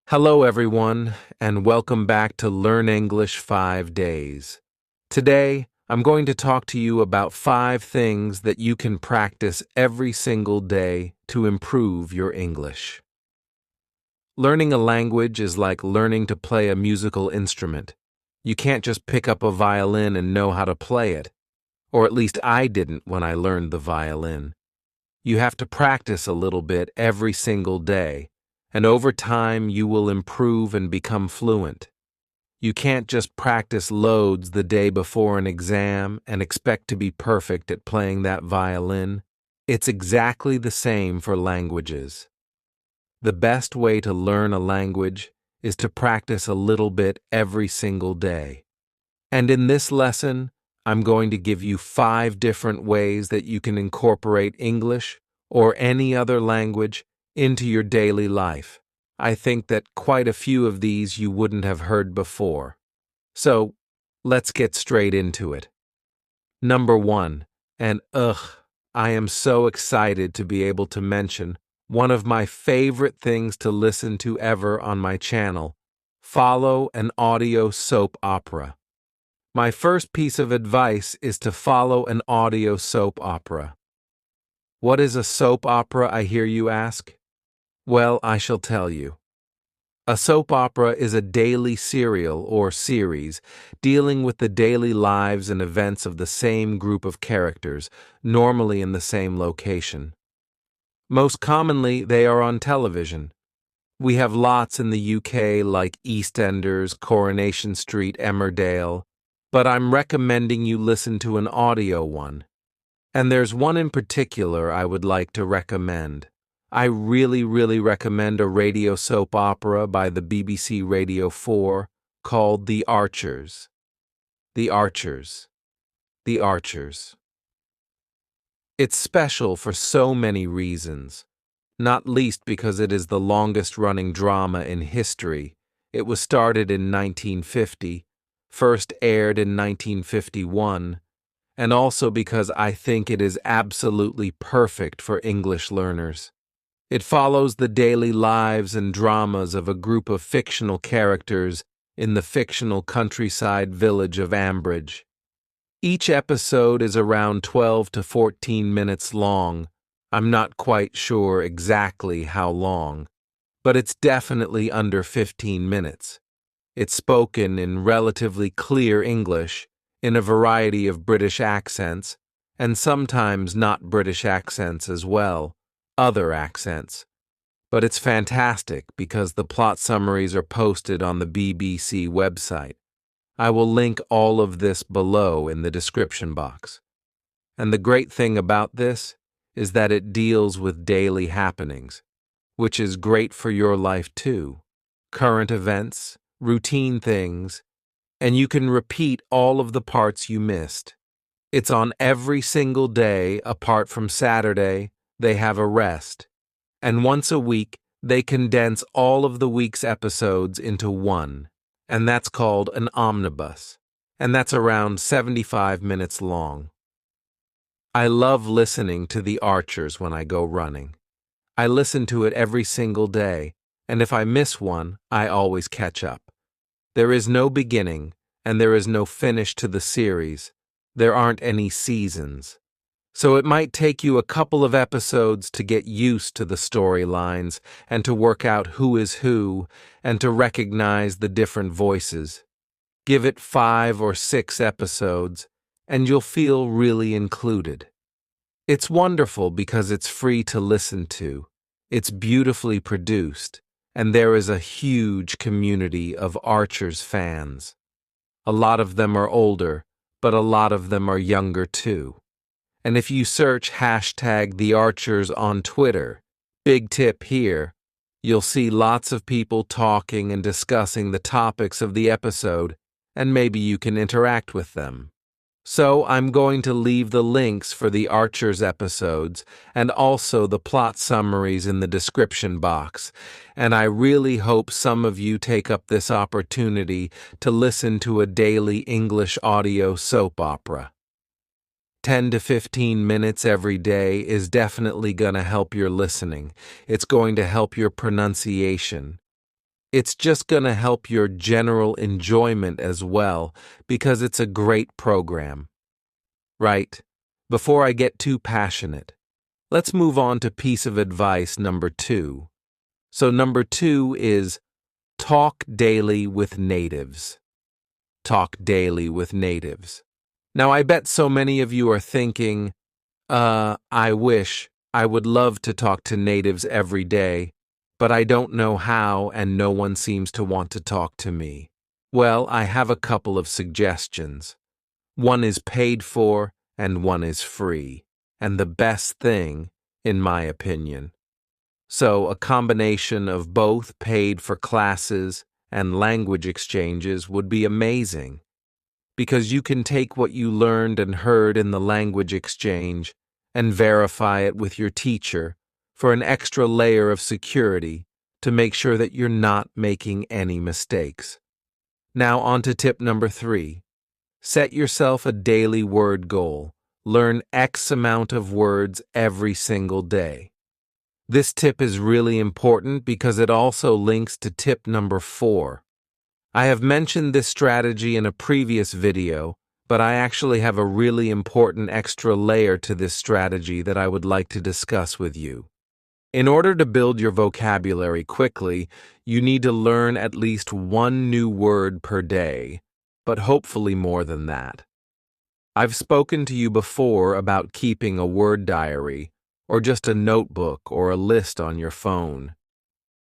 Hello, everyone, and welcome back to Learn English 5 Days. Today, I'm going to talk to you about 5 things that you can practice every single day to improve your English. Learning a language is like learning to play a musical instrument. You can't just pick up a violin and know how to play it. Or at least I didn't when I learned the violin. You have to practice a little bit every single day, and over time you will improve and become fluent. You can't just practice loads the day before an exam and expect to be perfect at playing that violin. It's exactly the same for languages. The best way to learn a language is to practice a little bit every single day. And in this lesson, I'm going to give you 5 different ways that you can incorporate English or any other language into your daily life. I think that quite a few of these you wouldn't have heard before. So, let's get straight into it. Number 1, and I am so excited to be able to mention one of my favorite things to listen to ever on my channel. Follow an audio soap opera. My first piece of advice is to follow an audio soap opera. What is a soap opera, I hear you ask? Well, I shall tell you. A soap opera is a daily serial or series dealing with the daily lives and events of the same group of characters, normally in the same location. Most commonly, they are on television. We have lots in the UK like EastEnders, Coronation Street, Emmerdale, but I'm recommending you listen to an audio one. And there's one in particular I would like to recommend. I really recommend a radio soap opera by the BBC Radio 4 called The Archers. The Archers. The Archers. It's special for so many reasons, not least because it is the longest-running drama in history. It was started in 1950, first aired in 1951, and also because I think it is absolutely perfect for English learners. It follows the daily lives and dramas of a group of fictional characters in the fictional countryside village of Ambridge. Each episode is around 12 to 14 minutes long. I'm not quite sure exactly how long, but it's definitely under 15 minutes. It's spoken in relatively clear English, in a variety of British accents, and sometimes not British accents as well, other accents. But it's fantastic because the plot summaries are posted on the BBC website. I will link all of this below in the description box. And the great thing about this is that it deals with daily happenings, which is great for your life too. Current events, routine things, and you can repeat all of the parts you missed. It's on every single day apart from Saturday. They have a rest. And once a week, they condense all of the week's episodes into one. And that's called an omnibus. And that's around 75 minutes long. I love listening to The Archers when I go running. I listen to it every single day, and if I miss one, I always catch up. There is no beginning, and there is no finish to the series. There aren't any seasons. So it might take you a couple of episodes to get used to the storylines and to work out who is who and to recognize the different voices. Give it 5 or 6 episodes, and you'll feel really included. It's wonderful because it's free to listen to. It's beautifully produced, and there is a huge community of Archers fans. A lot of them are older, but a lot of them are younger too. And if you search #TheArchers on Twitter, big tip here, you'll see lots of people talking and discussing the topics of the episode, and maybe you can interact with them. So I'm going to leave the links for the Archers episodes and also the plot summaries in the description box, and I really hope some of you take up this opportunity to listen to a daily English audio soap opera. 10 to 15 minutes every day is definitely going to help your listening. It's going to help your pronunciation. It's just going to help your general enjoyment as well because it's a great program. Right? Before I get too passionate, let's move on to piece of advice number 2. So number 2 is talk daily with natives. Talk daily with natives. Now, I bet so many of you are thinking, I wish I would love to talk to natives every day, but I don't know how and no one seems to want to talk to me. Well, I have a couple of suggestions. One is paid for and one is free, and the best thing, in my opinion. So a combination of both paid for classes and language exchanges would be amazing, because you can take what you learned and heard in the language exchange and verify it with your teacher for an extra layer of security to make sure that you're not making any mistakes. Now on to tip number 3. Set yourself a daily word goal. Learn X amount of words every single day. This tip is really important because it also links to tip number 4. I have mentioned this strategy in a previous video, but I actually have a really important extra layer to this strategy that I would like to discuss with you. In order to build your vocabulary quickly, you need to learn at least one new word per day, but hopefully more than that. I've spoken to you before about keeping a word diary, or just a notebook or a list on your phone.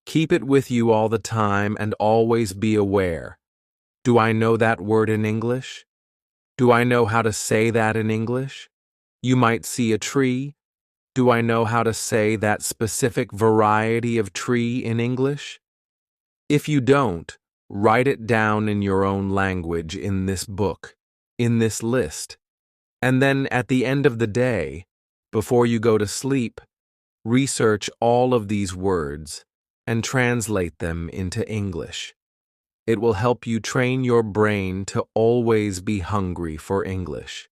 Keep it with you all the time and always be aware. Do I know that word in English? Do I know how to say that in English? You might see a tree. Do I know how to say that specific variety of tree in English? If you don't, write it down in your own language in this book, in this list. And then at the end of the day, before you go to sleep, research all of these words and translate them into English. It will help you train your brain to always be hungry for English.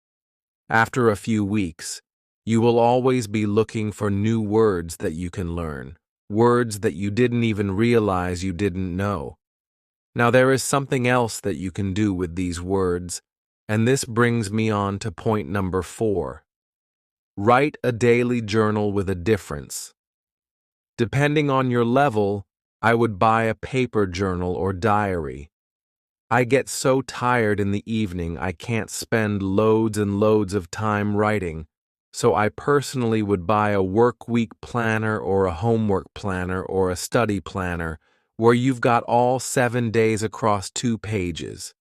After a few weeks, you will always be looking for new words that you can learn, words that you didn't even realize you didn't know. Now there is something else that you can do with these words, and this brings me on to point number 4. Write a daily journal with a difference. Depending on your level, I would buy a paper journal or diary. I get so tired in the evening I can't spend loads and loads of time writing, so I personally would buy a work week planner or a homework planner or a study planner where you've got all 7 days across 2 pages.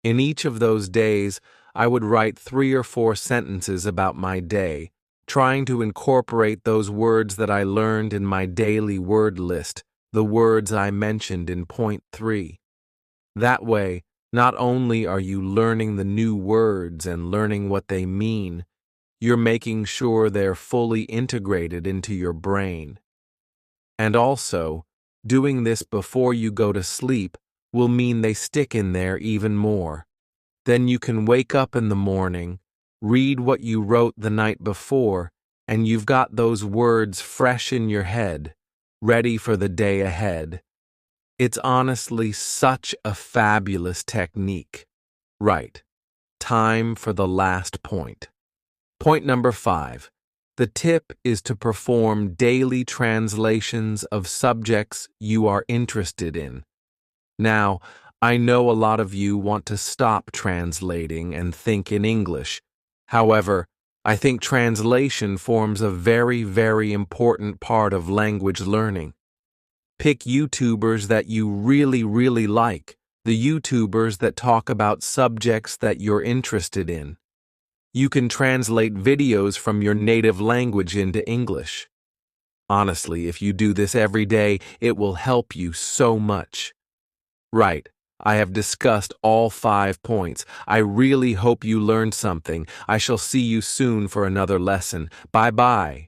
In each of those days, I would write 3 or 4 sentences about my day, trying to incorporate those words that I learned in my daily word list, the words I mentioned in point 3. That way, not only are you learning the new words and learning what they mean, you're making sure they're fully integrated into your brain. And also, doing this before you go to sleep will mean they stick in there even more. Then you can wake up in the morning, read what you wrote the night before, and you've got those words fresh in your head, ready for the day ahead. It's honestly such a fabulous technique. Right. Time for the last point. Point number 5. The tip is to perform daily translations of subjects you are interested in. Now, I know a lot of you want to stop translating and think in English. However, I think translation forms a very, very important part of language learning. Pick YouTubers that you really, really like, the YouTubers that talk about subjects that you're interested in. You can translate videos from your native language into English. Honestly, if you do this every day, it will help you so much. Right. I have discussed all 5 points. I really hope you learned something. I shall see you soon for another lesson. Bye-bye.